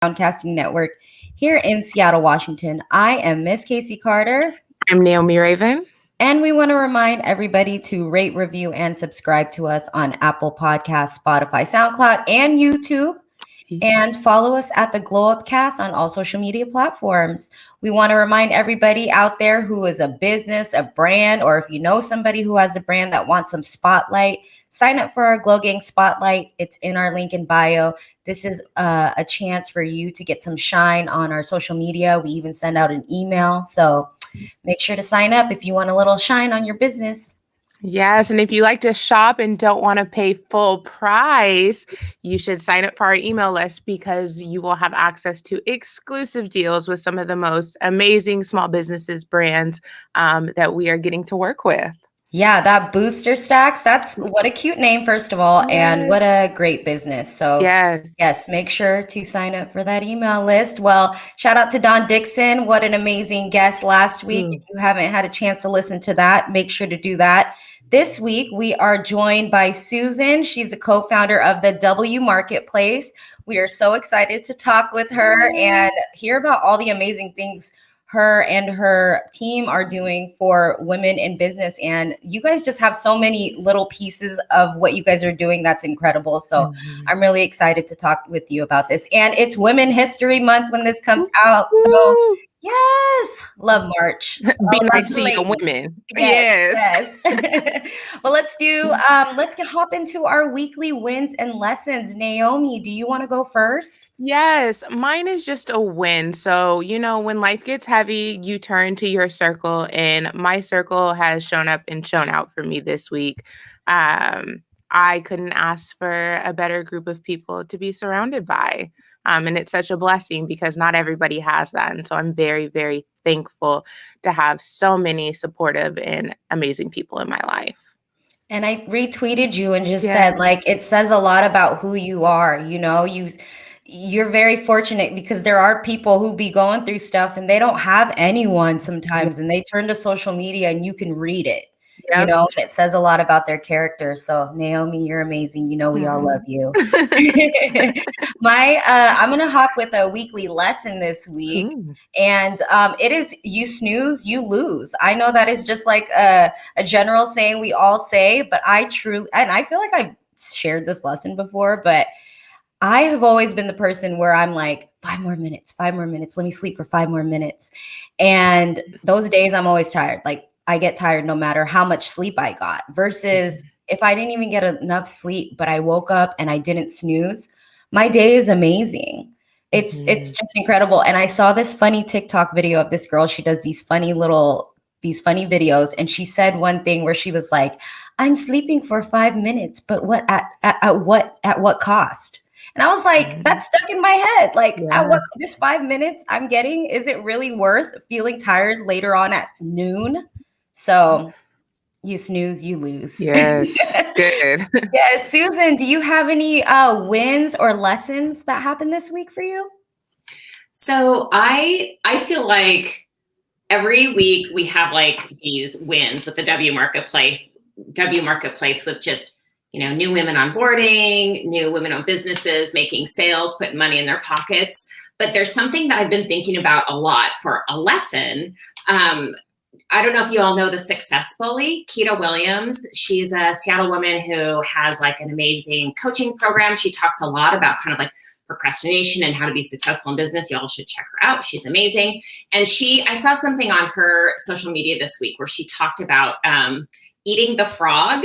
Broadcasting Network here in Seattle, Washington. I am Miss Casey Carter. I'm Naomi Raven. And we want to remind everybody to rate, review, and subscribe to us on Apple Podcasts, Spotify, SoundCloud, and YouTube. And follow us at the Glow Up Cast on all social media platforms. We want to remind everybody out there who is a business, a brand, or if you know somebody who has a brand that wants some spotlight, sign up for our Glow Gang Spotlight. It's in our link in bio. This is a chance for you to get some shine on our social media. We even send out an email. So make sure to sign up if you want a little shine on your business. Yes, and if you like to shop and don't want to pay full price, you should sign up for our email list because you will have access to exclusive deals with some of the most amazing small businesses brands that we are getting to work with. Yeah, that Booster Stacks, that's what a cute name, first of all, and what a great business. So yes, make sure to sign up for that email list. Well, shout out to Don Dixon. What an amazing guest last week. If you haven't had a chance to listen to that, make sure to do that. This week, we are joined by Susan. She's a co-founder of TheWMarketplace. We are so excited to talk with her and hear about all the amazing things her and her team are doing for women in business. And you guys just have so many little pieces of what you guys are doing. That's incredible. So I'm really excited to talk with you about this. And it's Women History Month when this comes out. So yes, love March. Be nice to your women. Yes. Well, let's hop into our weekly wins and lessons. Naomi, do you want to go first? Yes, mine is just a win. So, when life gets heavy, you turn to your circle, and my circle has shown up and shown out for me this week. I couldn't ask for a better group of people to be surrounded by. And it's such a blessing because not everybody has that. And so I'm very, very thankful to have so many supportive and amazing people in my life. And I retweeted you and just said, it says a lot about who you are. You're very fortunate because there are people who be going through stuff and they don't have anyone sometimes, and they turn to social media and you can read it. And it says a lot about their character. So Naomi, you're amazing. We all love you. I'm going to hop with a weekly lesson this week. And it is you snooze, you lose. I know that is just like a general saying we all say, but I feel like I've shared this lesson before, but I have always been the person where I'm like, 5 more minutes. Let me sleep for 5 more minutes. And those days I'm always tired. Like, I get tired no matter how much sleep I got versus if I didn't even get enough sleep, but I woke up and I didn't snooze, my day is amazing. It's just incredible. And I saw this funny TikTok video of this girl. She does these funny videos. And she said one thing where she was like, I'm sleeping for 5 minutes, but at what cost? And I was like, that's stuck in my head. Like, at what this 5 minutes I'm getting, is it really worth feeling tired later on at noon? So you snooze, you lose. Yes, good. Yes, Susan, do you have any wins or lessons that happened this week for you? So I feel like every week we have like these wins with the WMarketplace with just, new women onboarding, new women owned businesses, making sales, putting money in their pockets. But there's something that I've been thinking about a lot for a lesson. I don't know if you all know the Success Bully, Keita Williams. She's a Seattle woman who has like an amazing coaching program. She talks a lot about kind of like procrastination and how to be successful in business. You all should check her out. She's amazing. And I saw something on her social media this week where she talked about eating the frog.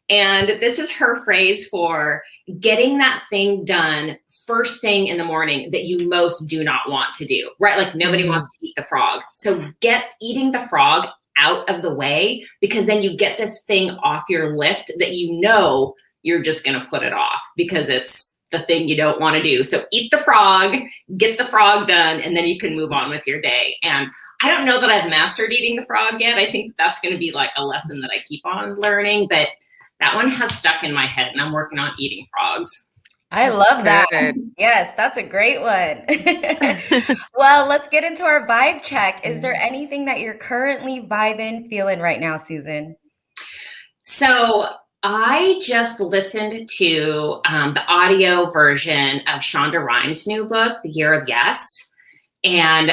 And this is her phrase for getting that thing done first thing in the morning that you most do not want to do, right? Like nobody wants to eat the frog. So get eating the frog out of the way, because then you get this thing off your list that you're just going to put it off because it's the thing you don't want to do. So eat the frog, get the frog done, and then you can move on with your day. And I don't know that I've mastered eating the frog yet. I think that's going to be like a lesson that I keep on learning, but that one has stuck in my head and I'm working on eating frogs. I love that. Yes, that's a great one. Well, let's get into our vibe check. Is there anything that you're currently vibing, feeling right now, Susan? So I just listened to the audio version of Shonda Rhimes' new book, The Year of Yes. And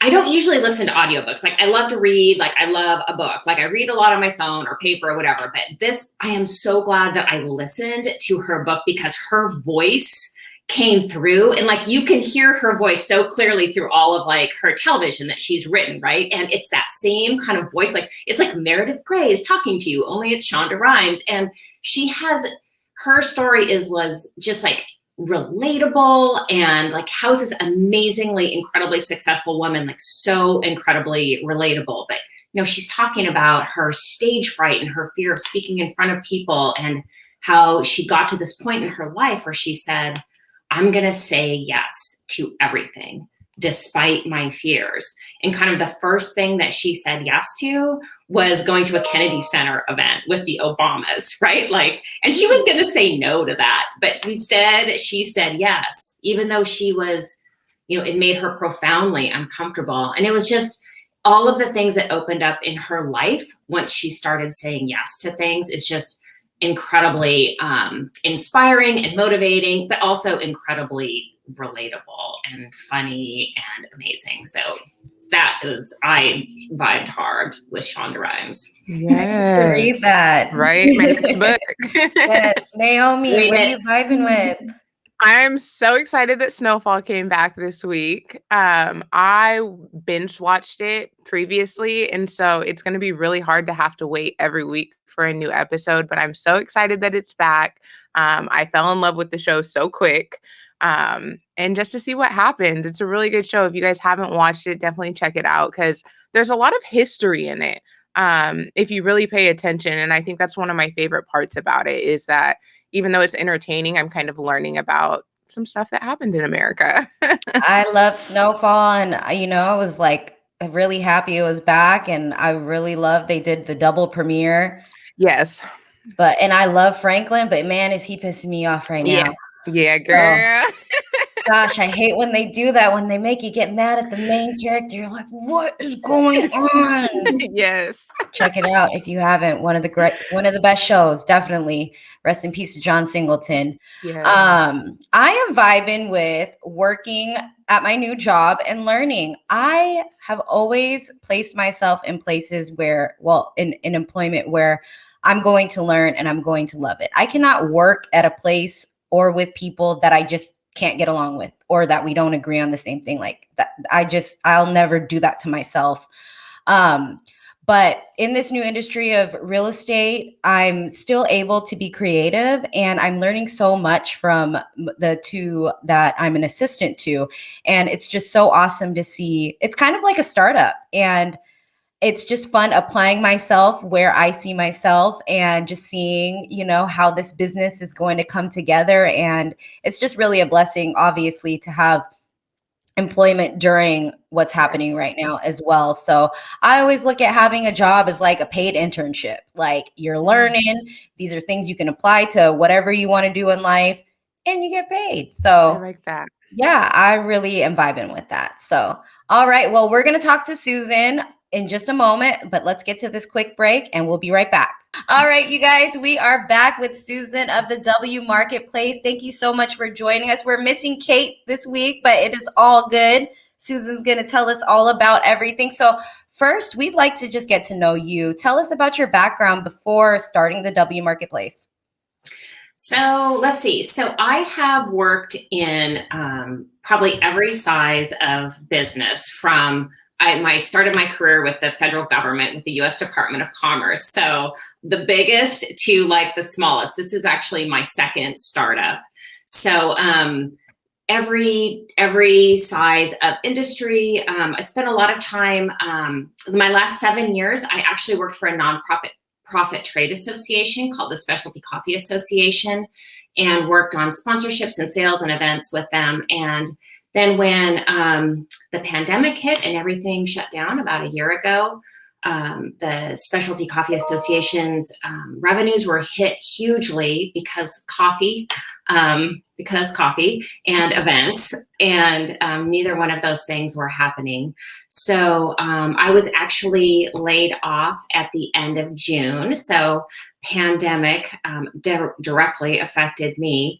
I don't usually listen to audiobooks. Like, I love to read, like I love a book. Like, I read a lot on my phone or paper or whatever. But this, I am so glad that I listened to her book because her voice came through, and like you can hear her voice so clearly through all of like her television that she's written, right? And it's that same kind of voice, like it's like Meredith Grey is talking to you, only it's Shonda Rhimes. And she has, her story was just like relatable, and like how's this amazingly, incredibly successful woman, like so incredibly relatable. But you know, she's talking about her stage fright and her fear of speaking in front of people, and how she got to this point in her life where she said, I'm going to say yes to everything despite my fears. And kind of the first thing that she said yes to was going to a Kennedy Center event with the Obamas, right? Like, and she was going to say no to that, but instead she said yes, even though she was, you know, it made her profoundly uncomfortable. And it was just all of the things that opened up in her life once she started saying yes to things. It's just incredibly inspiring and motivating, but also incredibly relatable and funny and amazing. So that is, I vibed hard with Shonda Rhimes. Yes. To read that. Right? My next book. Yes. Naomi, what are you vibing with? I'm so excited that Snowfall came back this week. I binge watched it previously, and so it's going to be really hard to have to wait every week for a new episode, but I'm so excited that it's back. I fell in love with the show so quick. And just to see what happens, it's a really good show. If you guys haven't watched it, definitely check it out because there's a lot of history in it. If you really pay attention. And I think that's one of my favorite parts about it is that even though it's entertaining, I'm kind of learning about some stuff that happened in America. I love Snowfall, and you know, I was like really happy it was back, and I really love they did the double premiere. Yes. And I love Franklin, but man, is he pissing me off right now. Yeah, girl. Gosh, I hate when they do that, when they make you get mad at the main character. You're like, what is going on? Yes. Check it out if you haven't. One of the best shows, definitely. Rest in peace to John Singleton. Yeah. I am vibing with working at my new job and learning. I have always placed myself in places where, well, in employment where I'm going to learn and I'm going to love it. I cannot work at a place or with people that I just can't get along with, or that we don't agree on the same thing. Like that, I'll never do that to myself. But in this new industry of real estate, I'm still able to be creative, and I'm learning so much from the two that I'm an assistant to. And it's just so awesome to see. It's kind of like a startup, and it's just fun applying myself where I see myself and just seeing, you know, how this business is going to come together. And it's just really a blessing, obviously, to have employment during what's happening right now as well. So I always look at having a job as like a paid internship. Like, you're learning, these are things you can apply to whatever you want to do in life, and you get paid. So I like that. Yeah, I really am vibing with that. So, all right. Well, we're going to talk to Susan in just a moment, but let's get to this quick break and we'll be right back. All right, you guys, we are back with Susan of the W Marketplace. Thank you so much for joining us. We're missing Kate this week, but it is all good. Susan's going to tell us all about everything. So first, we'd like to just get to know you. Tell us about your background before starting the W Marketplace. So let's see. So I have worked in probably every size of business from I started my career with the federal government, with the U.S. Department of Commerce. So the biggest to like the smallest. This is actually my second startup. So every size of industry. I spent a lot of time. My last 7 years, I actually worked for a nonprofit trade association called the Specialty Coffee Association, and worked on sponsorships and sales and events with them. And then when the pandemic hit and everything shut down about a year ago, the Specialty Coffee Association's revenues were hit hugely because coffee and events, and neither one of those things were happening. So I was actually laid off at the end of June. So pandemic directly affected me.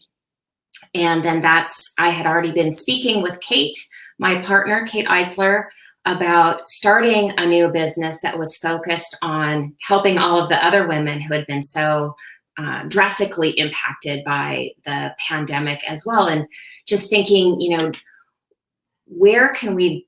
And then I had already been speaking with Kate, my partner, Kate Eisler, about starting a new business that was focused on helping all of the other women who had been so drastically impacted by the pandemic as well. And just thinking, where can we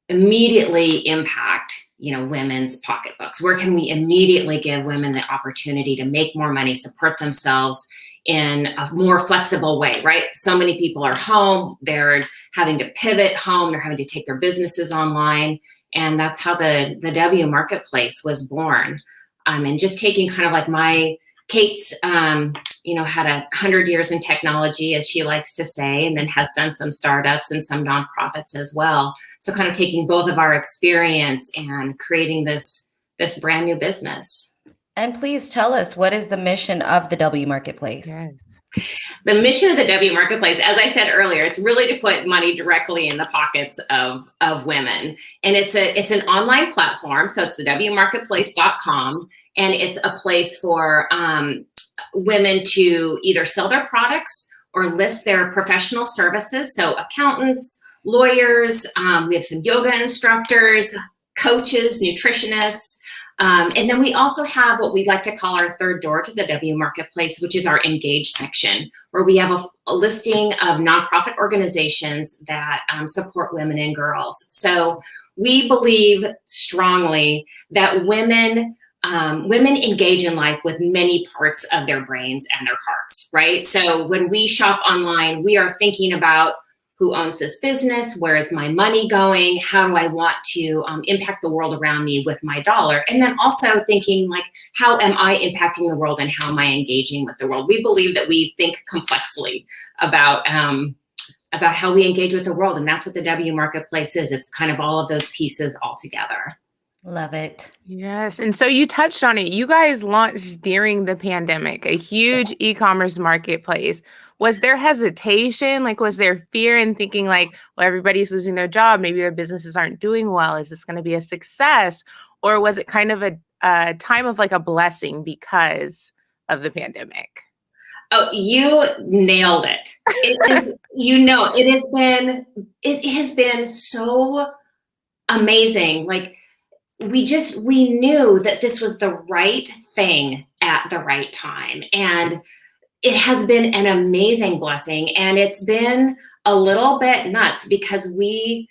immediately impact, women's pocketbooks? Where can we immediately give women the opportunity to make more money, support themselves in a more flexible way, right? So many people are home, they're having to pivot home, they're having to take their businesses online. And that's how the TheWMarketplace was born. And just taking kind of like Kate's, had 100 years in technology, as she likes to say, and then has done some startups and some nonprofits as well. So kind of taking both of our experience and creating this brand new business. And please tell us, what is the mission of the TheWMarketplace? Yes. The mission of the TheWMarketplace, as I said earlier, it's really to put money directly in the pockets of women. And it's an online platform. So it's TheWMarketplace.com. And it's a place for women to either sell their products or list their professional services. So accountants, lawyers, we have some yoga instructors, coaches, nutritionists. And then we also have what we like to call our third door to the TheWMarketplace, which is our engage section, where we have a listing of nonprofit organizations that support women and girls. So we believe strongly that women engage in life with many parts of their brains and their hearts, right? So when we shop online, we are thinking about who owns this business, where is my money going, how do I want to impact the world around me with my dollar, and then also thinking like, how am I impacting the world and how am I engaging with the world? We believe that we think complexly about how we engage with the world, and that's what the TheWMarketplace is. It's kind of all of those pieces all together. Love it. Yes. And so you touched on it. You guys launched during the pandemic, a huge e-commerce marketplace. Was there hesitation? Like, was there fear in thinking like, well, everybody's losing their job, maybe their businesses aren't doing well, is this going to be a success? Or was it kind of a time of like a blessing because of the pandemic? Oh, you nailed it. It is, it has been so amazing. Like, we knew that this was the right thing at the right time. And it has been an amazing blessing. And it's been a little bit nuts because we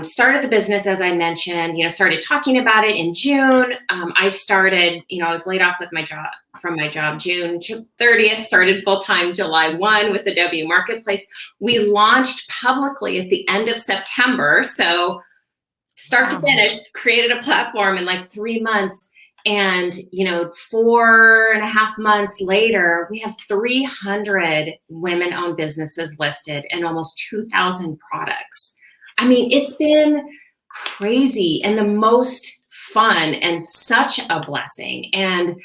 started the business, as I mentioned, started talking about it in June. I started, I was laid off from my job June 30th, started full-time July 1 with the TheWMarketplace. We launched publicly at the end of September. So start to finish, created a platform in like 3 months. And, 4.5 months later, we have 300 women-owned businesses listed and almost 2,000 products. I mean, it's been crazy and the most fun and such a blessing. And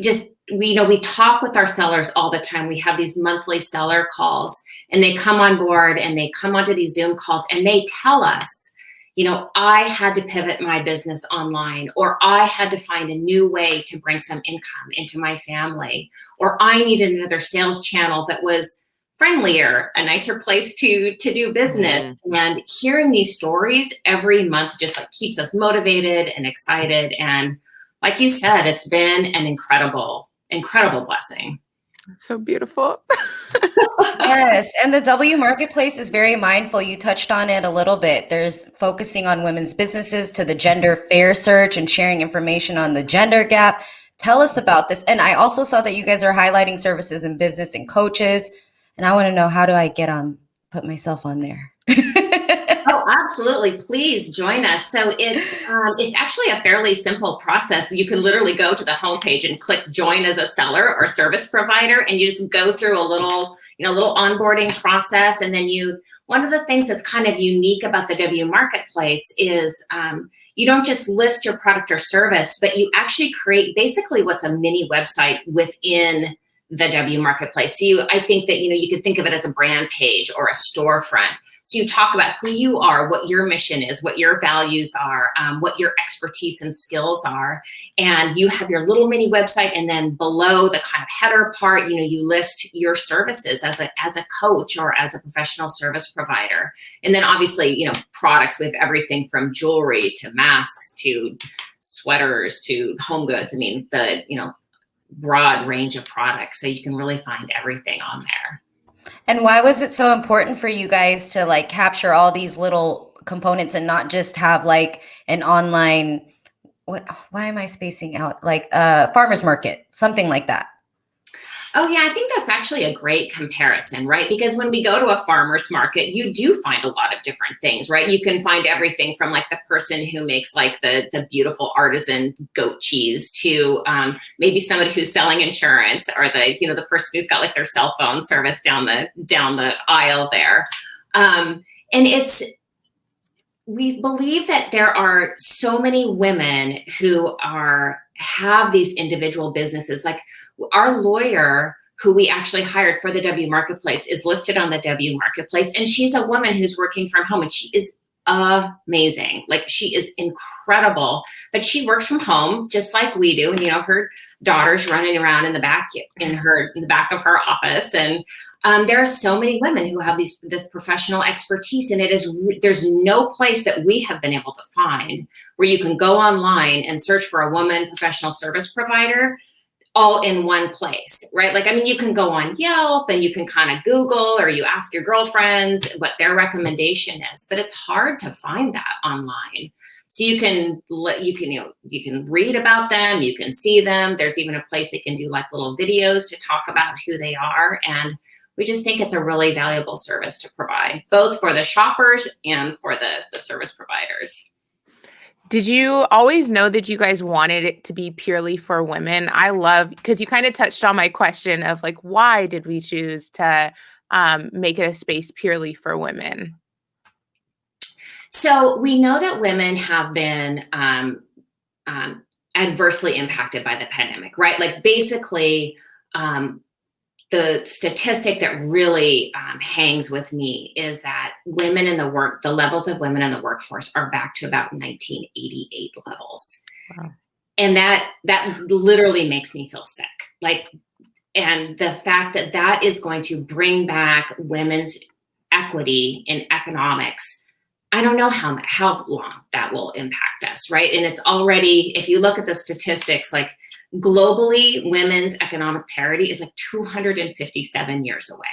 just, we talk with our sellers all the time. We have these monthly seller calls, and they come on board and they come onto these Zoom calls and they tell us, I had to pivot my business online, or I had to find a new way to bring some income into my family, or I needed another sales channel that was friendlier, a nicer place to do business. Mm-hmm. And hearing these stories every month just like keeps us motivated and excited. And like you said, it's been an incredible blessing. So beautiful. Yes. And the TheWMarketplace is very mindful. You touched on it a little bit. There's focusing on women's businesses to the gender fair search and sharing information on the gender gap. Tell us about this. And I also saw that you guys are highlighting services in business and coaches. And I want to know, how do I put myself on there? Oh, absolutely. Please join us. So it's actually a fairly simple process. You can literally go to the homepage and click join as a seller or service provider, and you just go through a little onboarding process. And then one of the things that's kind of unique about the WMarketplace is you don't just list your product or service, but you actually create basically what's a mini website within the WMarketplace. So I think that, you could think of it as a brand page or a storefront. So you talk about who you are, what your mission is, what your values are, what your expertise and skills are. And you have your little mini website. And then below the kind of header part, you list your services as a coach or as a professional service provider. And then obviously, products with everything from jewelry to masks to sweaters to home goods. I mean, the, broad range of products. So you can really find everything on there. And why was it so important for you guys to like capture all these little components and not just have like an online, why am I spacing out? Like a farmer's market, something like that? Oh yeah, I think that's actually a great comparison, right? Because when we go to a farmer's market, you do find a lot of different things, right? You can find everything from like the person who makes like the beautiful artisan goat cheese to maybe somebody who's selling insurance, or the person who's got like their cell phone service down the aisle there. We believe that there are so many women who have these individual businesses. Like our lawyer, who we actually hired for the WMarketplace, is listed on the WMarketplace, and she's a woman who's working from home, and she is amazing. Like she is incredible, but she works from home just like we do. And her daughter's running around in the back of her office, and there are so many women who have this professional expertise, and there's no place that we have been able to find where you can go online and search for a woman professional service provider all in one place, right? Like, I mean, you can go on Yelp and you can kind of Google, or you ask your girlfriends what their recommendation is, but it's hard to find that online. So you can read about them, you can see them. There's even a place they can do like little videos to talk about who they are. And we just think it's a really valuable service to provide, both for the shoppers and for the service providers. Did you always know that you guys wanted it to be purely for women? I love, because you kind of touched on my question of like, why did we choose to make it a space purely for women? So we know that women have been adversely impacted by the pandemic, right? Like basically, the statistic that really hangs with me is that the levels of women in the workforce are back to about 1988 levels. Wow. And that literally makes me feel sick. Like, and the fact that is going to bring back women's equity in economics, I don't know how long that will impact us, right? And it's already, if you look at the statistics, like globally, women's economic parity is like 257 years away.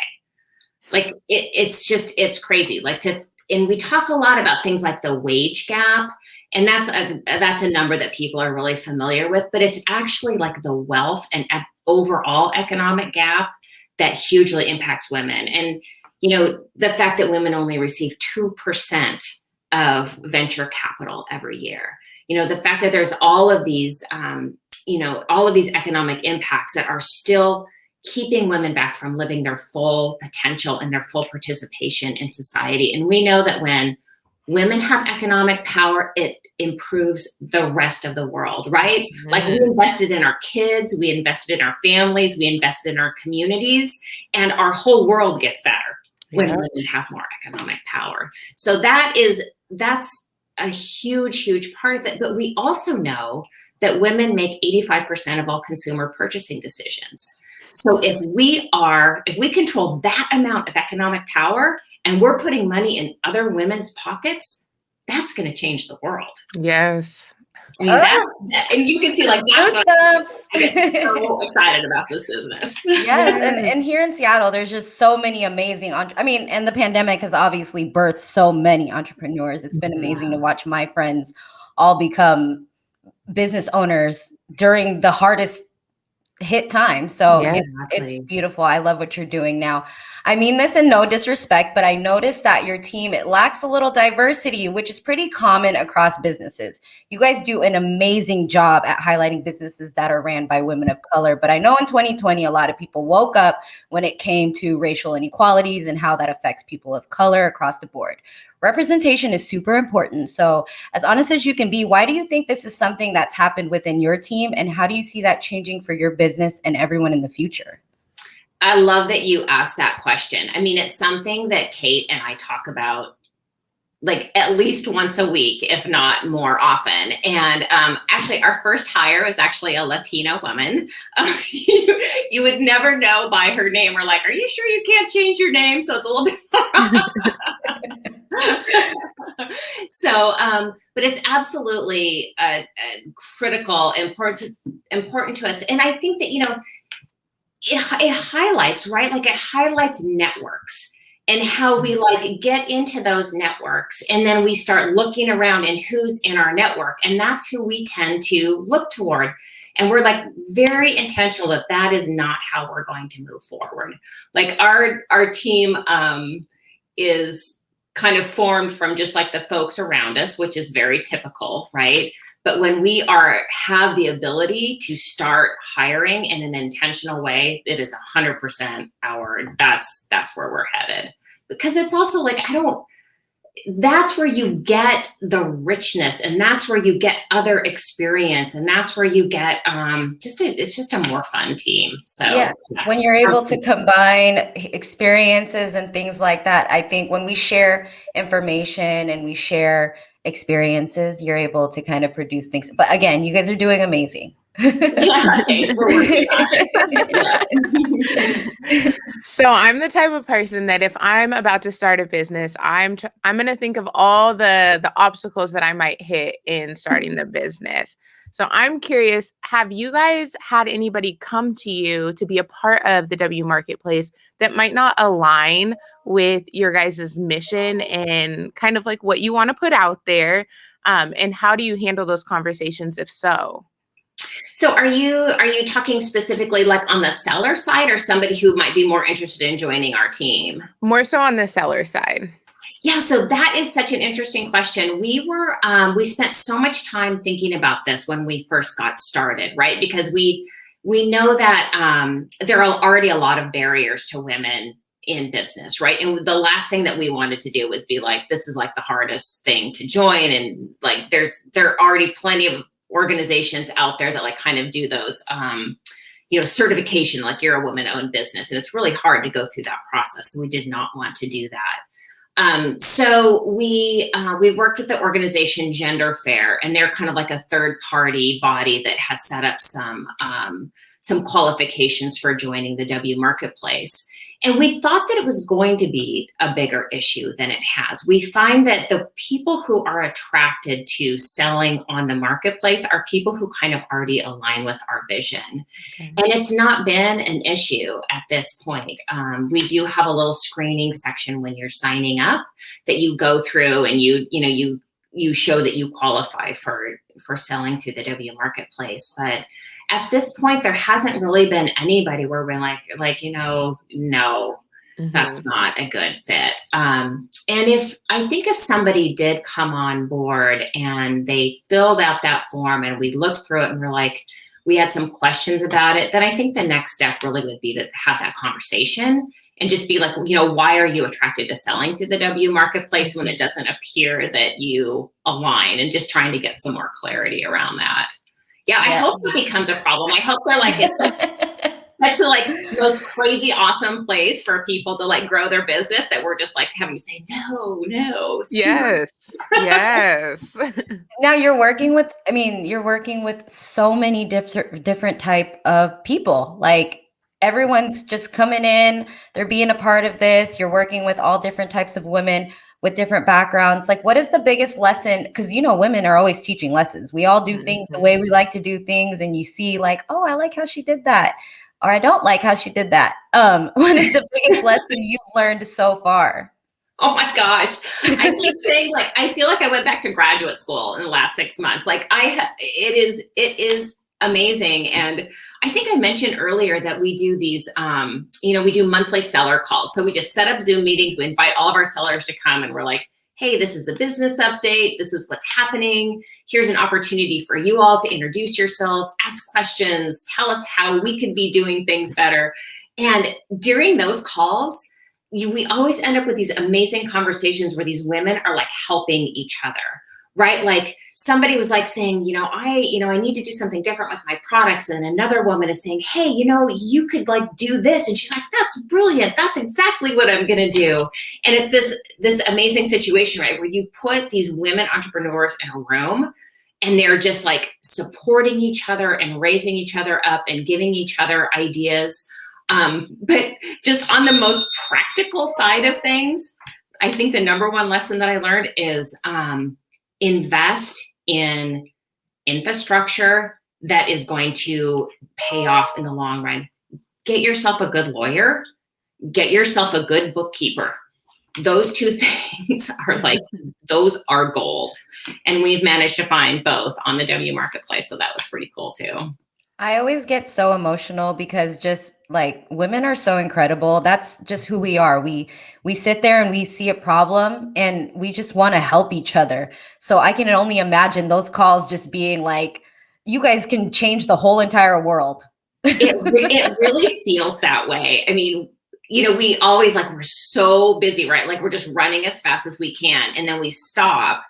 Like it's crazy. And we talk a lot about things like the wage gap, and that's a number that people are really familiar with, but it's actually like the wealth and overall economic gap that hugely impacts women. And the fact that women only receive 2% of venture capital every year, the fact that there's all of these all of these economic impacts that are still keeping women back from living their full potential and their full participation in society. And we know that when women have economic power, it improves the rest of the world, right? Mm-hmm. Like we invested in our kids, we invested in our families, we invested in our communities, and our whole world gets better when women have more economic power. So that's a huge part of it. But we also know that women make 85% of all consumer purchasing decisions. So if we control that amount of economic power and we're putting money in other women's pockets, that's going to change the world. Yes. I mean, and you can see like that's I get so excited about this business. Yes, and here in Seattle, there's just so many amazing. And the pandemic has obviously birthed so many entrepreneurs. It's been amazing to watch my friends all become business owners during the hardest hit time. So it's beautiful. I love what you're doing now. I mean this in no disrespect, but I noticed that your team, it lacks a little diversity, which is pretty common across businesses. You guys do an amazing job at highlighting businesses that are ran by women of color. But I know in 2020, a lot of people woke up when it came to racial inequalities and how that affects people of color across the board. Representation is super important. So as honest as you can be, why do you think this is something that's happened within your team? And how do you see that changing for your business and everyone in the future? I love that you asked that question. I mean, it's something that Kate and I talk about like at least once a week, if not more often. And actually, our first hire was actually a Latino woman. You would never know by her name. We're like, are you sure you can't change your name? So it's a little bit. So, but it's absolutely critical, important to us. And I think that, it highlights, right? Like it highlights networks and how we like get into those networks. And then we start looking around and who's in our network. And that's who we tend to look toward. And we're like very intentional that is not how we're going to move forward. Like our team is kind of formed from just like the folks around us, which is very typical, right? But when we have the ability to start hiring in an intentional way, it is 100% that's where we're headed. Because it's also like, that's where you get the richness, and that's where you get other experience, and that's where you get it's just a more fun team. So yeah, when you're able to combine experiences and things like that, I think when we share information and we share experiences, you're able to kind of produce things. But again, you guys are doing amazing. Yeah, thanks. We're working on it. So I'm the type of person that if I'm about to start a business, I'm going to think of all the obstacles that I might hit in starting the business. So I'm curious, have you guys had anybody come to you to be a part of the W Marketplace that might not align with your guys' mission and kind of like what you want to put out there? And how do you handle those conversations if so? So are you talking specifically like on the seller side, or somebody who might be more interested in joining our team? More so on the seller side. Yeah, so that is such an interesting question. We spent so much time thinking about this when we first got started, right? Because we know that there are already a lot of barriers to women in business, right? And the last thing that we wanted to do was be like, this is like the hardest thing to join, and like there are already plenty of organizations out there that like kind of do those certification, like you're a woman-owned business, and it's really hard to go through that process. So we did not want to do that. So we worked with the organization Gender Fair, and they're kind of like a third-party body that has set up some qualifications for joining the W Marketplace. And we thought that it was going to be a bigger issue than it has. We find that the people who are attracted to selling on the marketplace are people who kind of already align with our vision. Okay. And it's not been an issue at this point. We do have a little screening section when you're signing up that you go through, and you show that you qualify for selling through the W Marketplace. But at this point, there hasn't really been anybody where we're like, no, mm-hmm. That's not a good fit. And if somebody did come on board and they filled out that form and we looked through it and we're like, we had some questions about it, then I think the next step really would be to have that conversation and just be like, why are you attracted to selling through the W Marketplace when it doesn't appear that you align, and just trying to get some more clarity around that. Yeah, I hope it becomes a problem. I hope they're like, it's like such a like most crazy, awesome place for people to like grow their business that we're just like having to say, no. Yes. Yes. Now you're working with so many different type of people. Like everyone's just coming in, they're being a part of this. You're working with all different types of women with different backgrounds. Like, what is the biggest lesson? Because, women are always teaching lessons. We all do things the way we like to do things. And you see like, oh, I like how she did that. Or I don't like how she did that. What is the biggest lesson you've learned so far? Oh my gosh. I keep saying I feel like I went back to graduate school in the last 6 months. Like it is amazing. And I think I mentioned earlier that we do these, we do monthly seller calls. So we just set up Zoom meetings. We invite all of our sellers to come and we're like, hey, this is the business update. This is what's happening. Here's an opportunity for you all to introduce yourselves, ask questions, tell us how we could be doing things better. And during those calls, we always end up with these amazing conversations where these women are like helping each other, right? Like somebody was like saying, I need to do something different with my products. And another woman is saying, hey, you could like do this. And she's like, that's brilliant. That's exactly what I'm going to do. And it's this amazing situation, right? Where you put these women entrepreneurs in a room and they're just like supporting each other and raising each other up and giving each other ideas. But just on the most practical side of things, I think the number one lesson that I learned is invest in infrastructure that is going to pay off in the long run. Get yourself a good lawyer, get yourself a good bookkeeper. Those two things are like, those are gold. And we've managed to find both on the WMarketplace. So that was pretty cool too. I always get so emotional because just like women are so incredible. That's just who we are. We sit there and we see a problem and we just want to help each other. So I can only imagine those calls just being like, you guys can change the whole entire world. It really feels that way. I mean, we always like, we're so busy, right? Like we're just running as fast as we can. And then we stop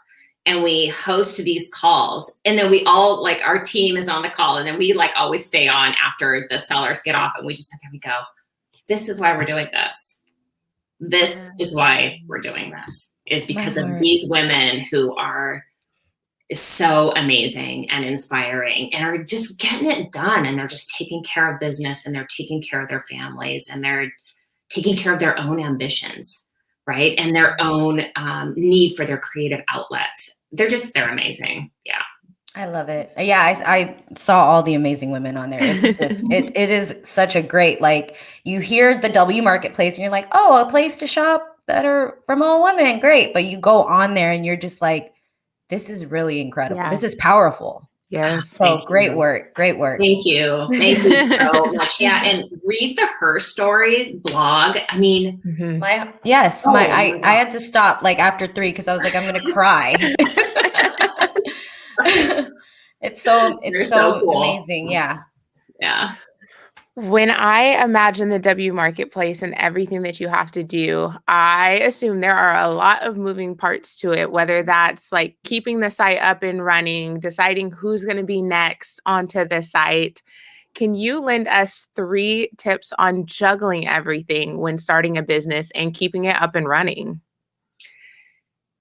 and we host these calls. And then we all like, our team is on the call. And then we like always stay on after the sellers get off and we just, there we go. This is why we're doing this. This is why we're doing this, is because of these women who are so amazing and inspiring and are just getting it done. And they're just taking care of business and they're taking care of their families and they're taking care of their own ambitions, right? And their own need for their creative outlets. They're amazing. Yeah. I love it. Yeah. I saw all the amazing women on there. It's just, it is such a great, like you hear the WMarketplace and you're like, oh, a place to shop that are from all women. Great. But you go on there and you're just like, this is really incredible. Yeah. This is powerful. Yes. So great work. Great work. Thank you. Thank you so much. Yeah. And read the Her Stories blog. I mean, I had to stop like after 3 because I was like, I'm going to cry. It's so cool. Amazing. Yeah. Yeah. When I imagine the WMarketplace and everything that you have to do, I assume there are a lot of moving parts to it, whether that's like keeping the site up and running, deciding who's going to be next onto the site. Can you lend us 3 tips on juggling everything when starting a business and keeping it up and running?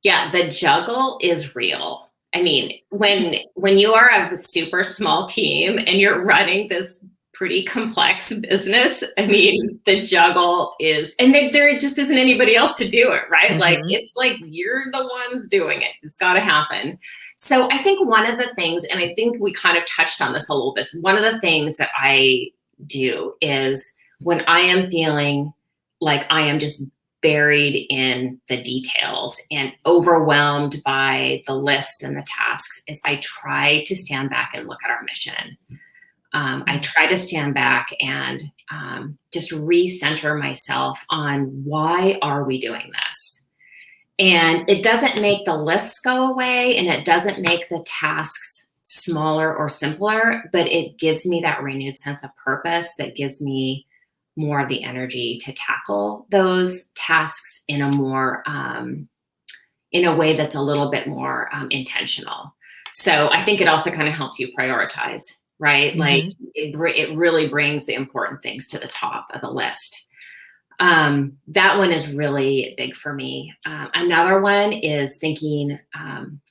Yeah, the juggle is real. I mean, when you are a super small team and you're running this pretty complex business, I mean, the juggle is, and there just isn't anybody else to do it, right? Mm-hmm. Like, it's like, you're the ones doing it. It's got to happen. So I think one of the things, and I think we kind of touched on this a little bit, one of the things that I do is when I am feeling like I am just buried in the details and overwhelmed by the lists and the tasks, is I try to stand back and look at our mission. I try to stand back and just recenter myself on why are we doing this? And it doesn't make the lists go away and it doesn't make the tasks smaller or simpler, but it gives me that renewed sense of purpose that gives me more of the energy to tackle those tasks in a more, in a way that's a little bit more intentional. So I think it also kind of helps you prioritize. Right? Mm-hmm. Like it really brings the important things to the top of the list. That one is really big for me. Another one is thinking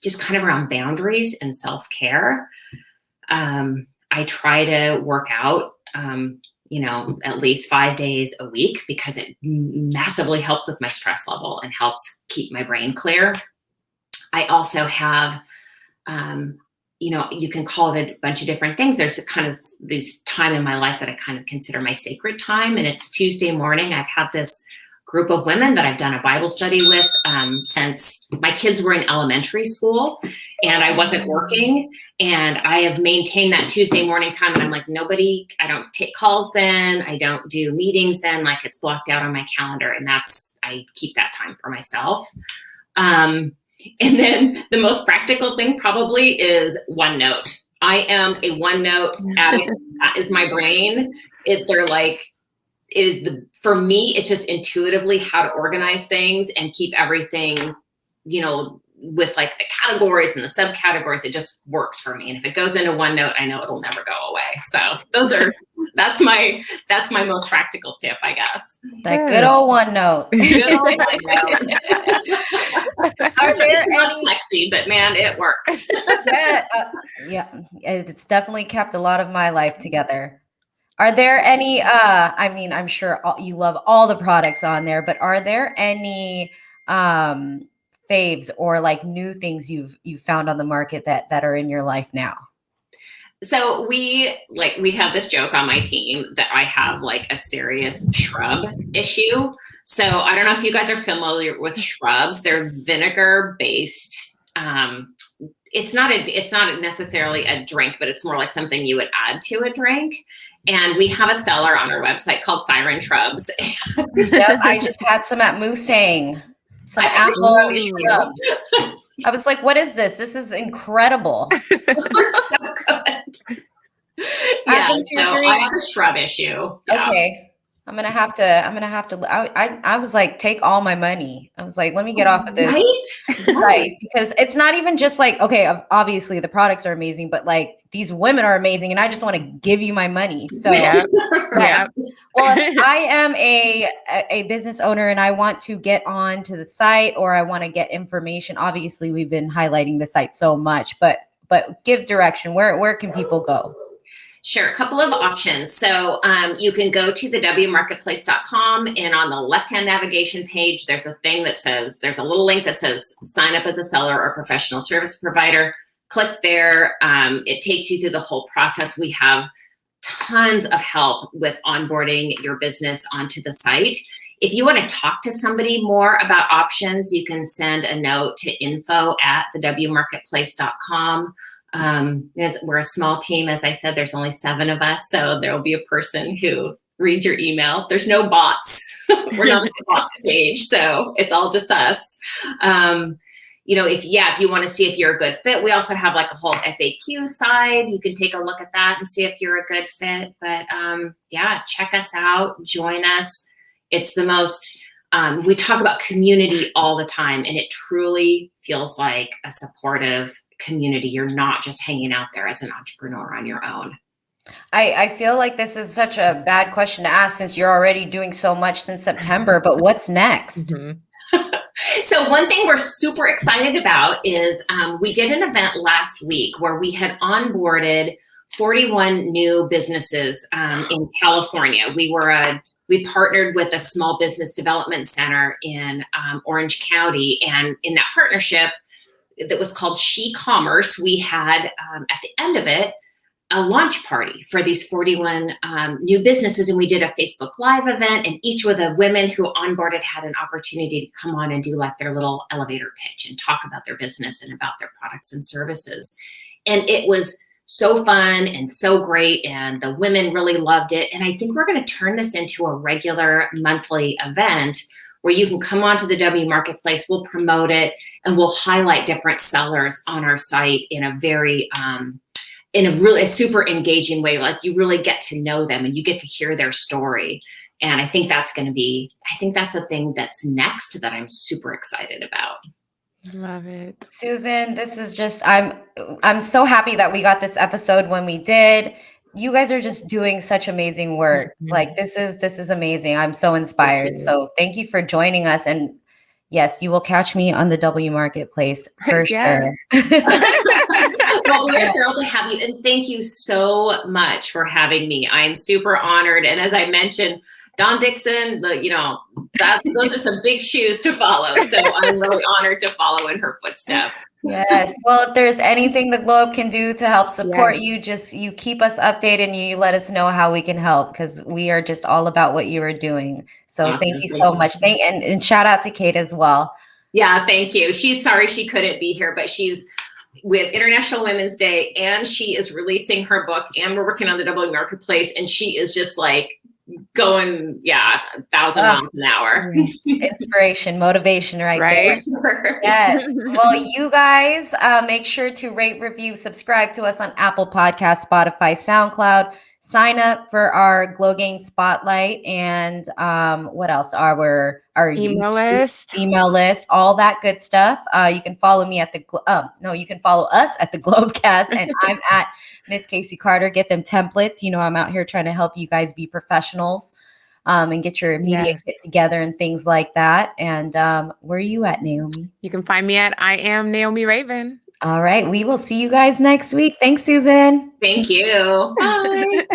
just kind of around boundaries and self-care. I try to work out, at least 5 days a week because it massively helps with my stress level and helps keep my brain clear. I also have, you can call it a bunch of different things. There's kind of this time in my life that I kind of consider my sacred time. And it's Tuesday morning. I've had this group of women that I've done a Bible study with since my kids were in elementary school and I wasn't working. And I have maintained that Tuesday morning time. And I'm like, I don't take calls then. I don't do meetings then. Like, it's blocked out on my calendar. And I keep that time for myself. And then the most practical thing probably is OneNote. I am a OneNote addict. That is my brain. For me, it's just intuitively how to organize things and keep everything, with like the categories and the subcategories. It just works for me. And if it goes into OneNote, I know it'll never go away. So that's my most practical tip, I guess. That good old OneNote. Good old OneNote. It's not sexy, but man, it works. Yeah, it's definitely kept a lot of my life together. Are there any, I'm sure you love all the products on there, but are there any faves or like new things you've found on the market that are in your life now? So we have this joke on my team that I have like a serious shrub issue. So I don't know if you guys are familiar with shrubs. They're vinegar based. It's not necessarily a drink, but it's more like something you would add to a drink. And we have a seller on our website called Siren Shrubs. Yep, I just had some at Moosang. Some apple shrubs. I was like, what is this? This is incredible. So good. Yeah, I have a shrub issue. Yeah. Okay. I'm gonna have to. I was like, take all my money. I was like, let me get off of this. Right? Because it's not even just like, okay, obviously the products are amazing, but like these women are amazing, and I just want to give you my money. So, yeah. Well, if I am a business owner and I want to get on to the site or I want to get information, obviously we've been highlighting the site so much, but give direction. Where can people go? Sure. A couple of options. So you can go to TheWMarketplace.com, and on the left-hand navigation page, there's a little link that says sign up as a seller or professional service provider. Click there. It takes you through the whole process. We have tons of help with onboarding your business onto the site. If you want to talk to somebody more about options, you can send a note to info@TheWMarketplace.com. We're a small team. As I said, there's only 7 of us. So there'll be a person who reads your email. There's no bots. We're not at the bot stage. So it's all just us. If you want to see if you're a good fit, we also have like a whole FAQ side. You can take a look at that and see if you're a good fit. But check us out, join us. It's the most, we talk about community all the time, and it truly feels like a supportive community. You're not just hanging out there as an entrepreneur on your own. I feel like this is such a bad question to ask since you're already doing so much since September, but what's next? Mm-hmm. So one thing we're super excited about is we did an event last week where we had onboarded 41 new businesses in California. We partnered with a small business development center in Orange County, and in that partnership that was called She Commerce, we had at the end of it a launch party for these 41 new businesses, and we did a Facebook Live event, and each of the women who onboarded had an opportunity to come on and do like their little elevator pitch and talk about their business and about their products and services. And it was so fun and so great, and the women really loved it. And I think we're going to turn this into a regular monthly event where you can come onto the W Marketplace, we'll promote it, and we'll highlight different sellers on our site in a very in a really super engaging way. Like, you really get to know them and you get to hear their story. And I think that's the thing that's next that I'm super excited about. Love it. Susan, this is just, I'm so happy that we got this episode when we did. You guys are just doing such amazing work. Mm-hmm. Like, this is amazing. I'm so inspired. So thank you for joining us. And yes, you will catch me on the W Marketplace for sure. Well, we are thrilled to have you. And thank you so much for having me. I'm super honored. And as I mentioned, Don Dixon, Those are some big shoes to follow. So I'm really honored to follow in her footsteps. Yes. Well, if there's anything the Globe can do to help support you, just you keep us updated and you let us know how we can help, because we are just all about what you are doing. So Awesome. thank you so much. And shout out to Kate as well. Yeah, thank you. She's sorry she couldn't be here, but she's with International Women's Day and she is releasing her book and we're working on the TheWMarketplace and she is just like going, 1,000 miles an hour. Inspiration, motivation right there. Sure. Yes. Well, you guys make sure to rate, review, subscribe to us on Apple Podcasts, Spotify, SoundCloud. Sign up for our Glow Gang Spotlight and what else? Our email list, all that good stuff. You can follow me at you can follow us at the Globecast, and I'm at Miss Casey Carter. Get them templates. You know, I'm out here trying to help you guys be professionals and get your media kit together and things like that. And where are you at, Naomi? You can find me at I am Naomi Raven. All right. We will see you guys next week. Thanks, Susan. Thank you. Bye.